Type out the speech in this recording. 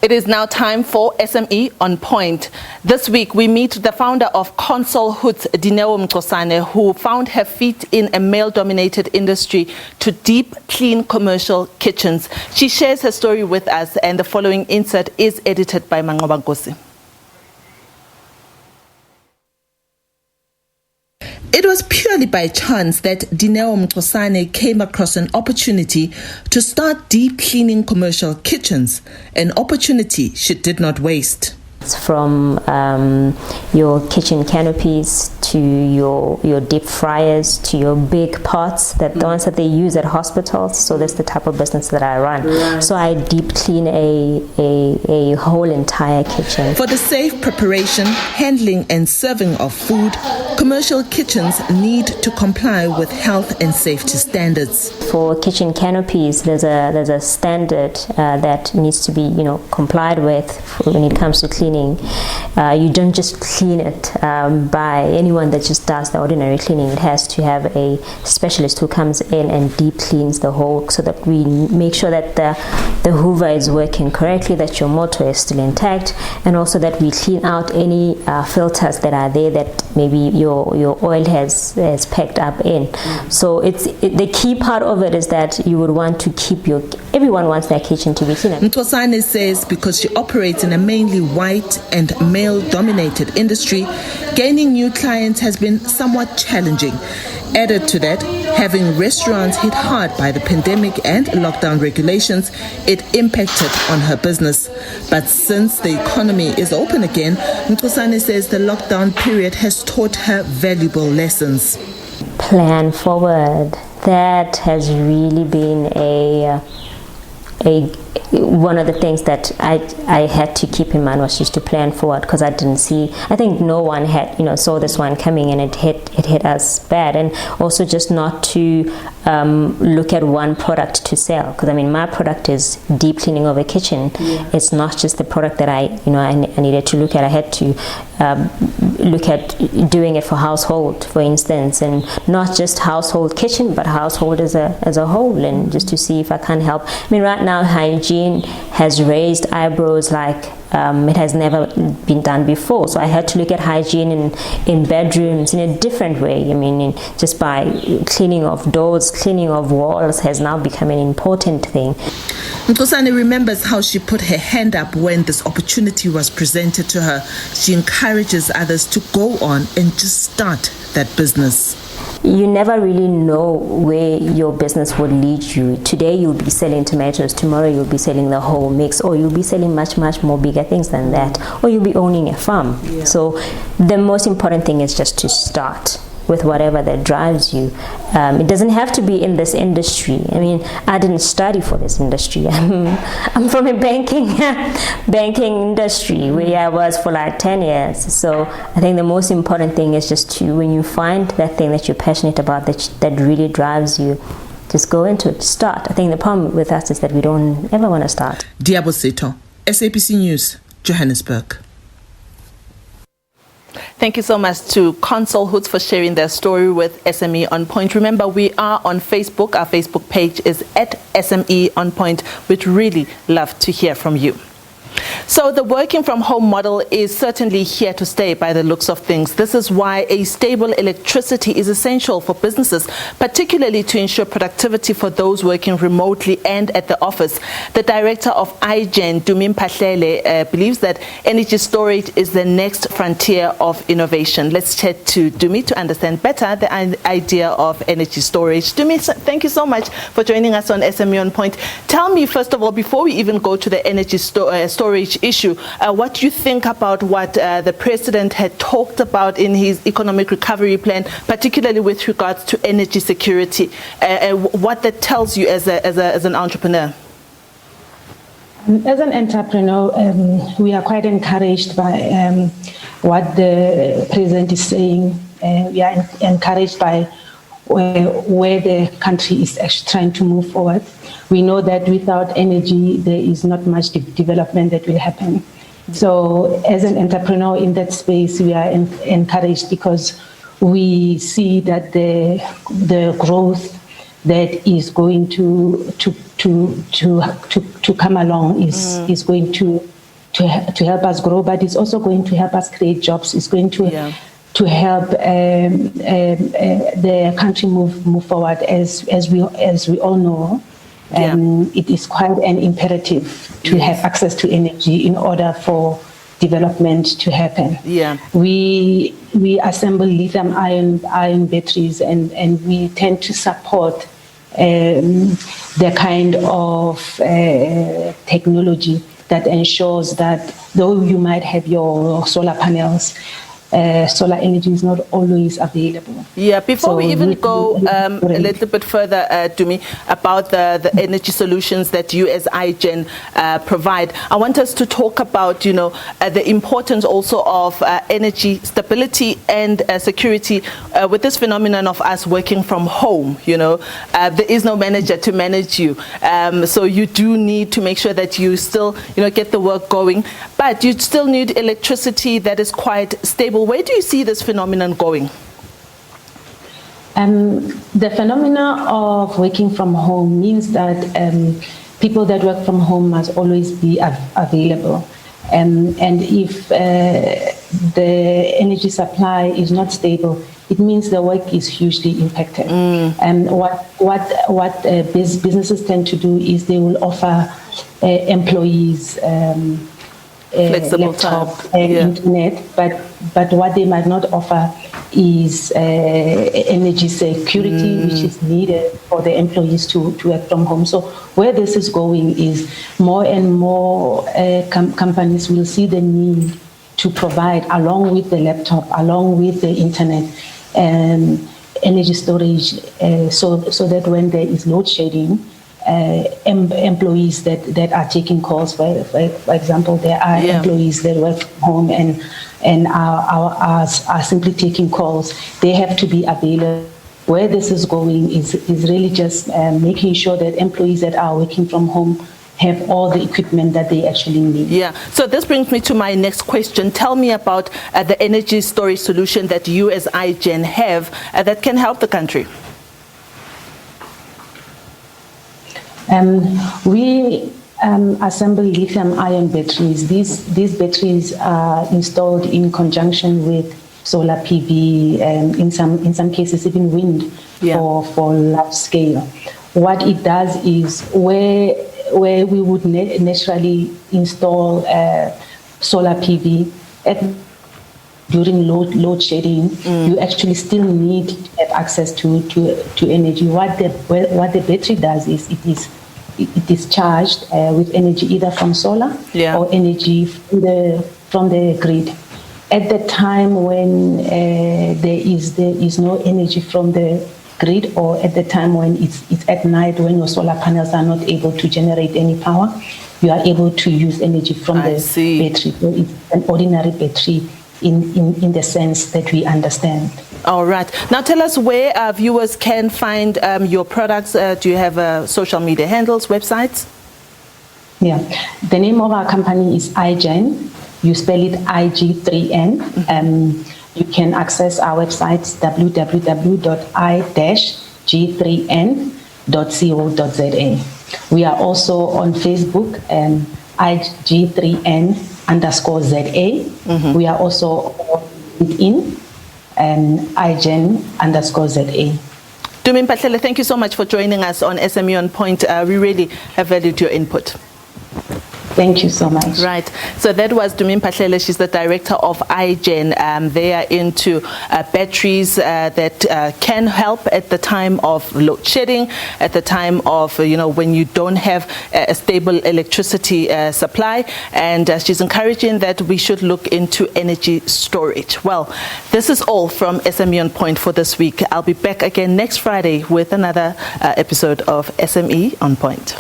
It is now time for SME on Point. This week we meet the founder of Consol Hoods, Liabo Setho, who found her feet in a male-dominated industry to deep clean commercial kitchens. She shares her story with us, and the following insert is edited by Mangoba Nkosi. It was purely by chance that Liabo Setho came across an opportunity to start deep cleaning commercial kitchens, an opportunity she did not waste. From your kitchen canopies to your deep fryers to your big pots, the ones that they use at hospitals. So that's the type of business that I run. Right. So I deep clean a whole entire kitchen. For the safe preparation, handling and serving of food, commercial kitchens need to comply with health and safety standards. For kitchen canopies, there's a standard that needs to be complied with when it comes to cleaning. You don't just clean it by anyone that just does the ordinary cleaning. It has to have a specialist who comes in and deep cleans the whole, so that we make sure that the hoover is working correctly, that your motor is still intact, and also that we clean out any filters that are there that maybe your oil has packed up in. So the key part of it is that you would want to keep everyone wants their kitchen to be clean. Ntosane says because she operates in a mainly white and male-dominated industry, gaining new clients has been somewhat challenging. Added to that, having restaurants hit hard by the pandemic and lockdown regulations, it impacted on her business. But since the economy is open again, Ntosane says the lockdown period has taught her valuable lessons. Plan forward. That has really been one of the things that I had to keep in mind was just to plan forward, because I think no one had saw this one coming, and it hit us bad. And also just not to look at one product to sell, because my product is deep cleaning of a kitchen. It's not just the product that I needed to look at. I had to look at doing it for household, for instance, and not just household kitchen, but household as a whole, and just to see if I can help. Right now hygiene has raised eyebrows like it has never been done before. So I had to look at hygiene in bedrooms in a different way. Just by cleaning of doors, cleaning of walls has now become an important thing. Ntosane remembers how she put her hand up when this opportunity was presented to her. She encourages others to go on and just start that business. You never really know where your business would lead you. Today you'll be selling tomatoes, tomorrow you'll be selling the whole mix, or you'll be selling much more bigger things than that, or you'll be owning a farm. So the most important thing is just to start with whatever that drives you. It doesn't have to be in this industry. I didn't study for this industry. I'm from a banking industry where I was for like 10 years. So I think the most important thing is just when you find that thing that you're passionate about, that really drives you, just go into it, start. I think the problem with us is that we don't ever want to start. Liabo Setho, SABC News, Johannesburg. Thank you so much to Consol Hoods for sharing their story with SME on Point. Remember, we are on Facebook. Our Facebook page is @SME on Point. We'd really love to hear from you. So the working from home model is certainly here to stay by the looks of things. This is why a stable electricity is essential for businesses, particularly to ensure productivity for those working remotely and at the office. The director of iGen, Dumi Mphahlele, believes that energy storage is the next frontier of innovation. Let's chat to Dumi to understand better the idea of energy storage. Dumi, thank you so much for joining us on SME on Point. Tell me, first of all, before we even go to the energy storage issue, what do you think about what the president had talked about in his economic recovery plan, particularly with regards to energy security? What that tells you as an entrepreneur? As an entrepreneur, we are quite encouraged by what the president is saying. We are encouraged by where the country is actually trying to move forward. We know that without energy, there is not much development that will happen. So as an entrepreneur in that space, we are encouraged because we see that the growth that is going to come along is going to to help us grow, but it's also going to help us create jobs. It's going to help the country move forward. As we all know, it is quite an imperative to have access to energy in order for development to happen. We assemble lithium-ion batteries, and we tend to support the kind of technology that ensures that though you might have your solar panels, solar energy is not always available. Before we even go a little bit further, Dumi, about the energy solutions that you as iGen provide, I want us to talk about, the importance also of energy stability and security with this phenomenon of us working from home. There is no manager to manage you. So you do need to make sure that you still, get the work going, but you still need electricity that is quite stable. Where do you see this phenomenon going? The phenomena of working from home means that people that work from home must always be available. And if the energy supply is not stable, it means the work is hugely impacted. And what businesses tend to do is they will offer employees flexible laptop and internet, but what they might not offer is energy security, which is needed for the employees to work from home. So where this is going is more and more companies will see the need to provide, along with the laptop, along with the internet, energy storage, so that when there is load shedding, employees that are taking calls, for example, there are employees that work from home and are simply taking calls. They have to be available. Where this is going is really just making sure that employees that are working from home have all the equipment that they actually need. So this brings me to my next question. Tell me about the energy storage solution that you as iGen have that can help the country. We assemble lithium-ion batteries. These batteries are installed in conjunction with solar PV, and in some cases even wind for large scale. What it does is where we would naturally install solar PV during load shedding, you actually still need to have access to energy. What the battery does is it is charged with energy either from solar or energy from the grid. At the time when there is no energy from the grid, or at the time when it's at night when your solar panels are not able to generate any power, you are able to use energy from the battery. So it's an ordinary battery in the sense that we understand. All right. Now tell us where our viewers can find your products. Do you have social media handles, websites? The name of our company is iGen. You spell it IG3N. You can access our website www.i-g3n.co.za. We are also on Facebook, IG3N_ZA. We are also on LinkedIn, iGen_ZA. Dumi Mphahlele, thank you so much for joining us on SME On Point. We really have valued your input. Thank you so much. Right. So that was Dumi Mphahlele. She's the director of iGen. They are into batteries that can help at the time of load shedding, at the time of, when you don't have a stable electricity supply. And she's encouraging that we should look into energy storage. Well, this is all from SME On Point for this week. I'll be back again next Friday with another episode of SME On Point.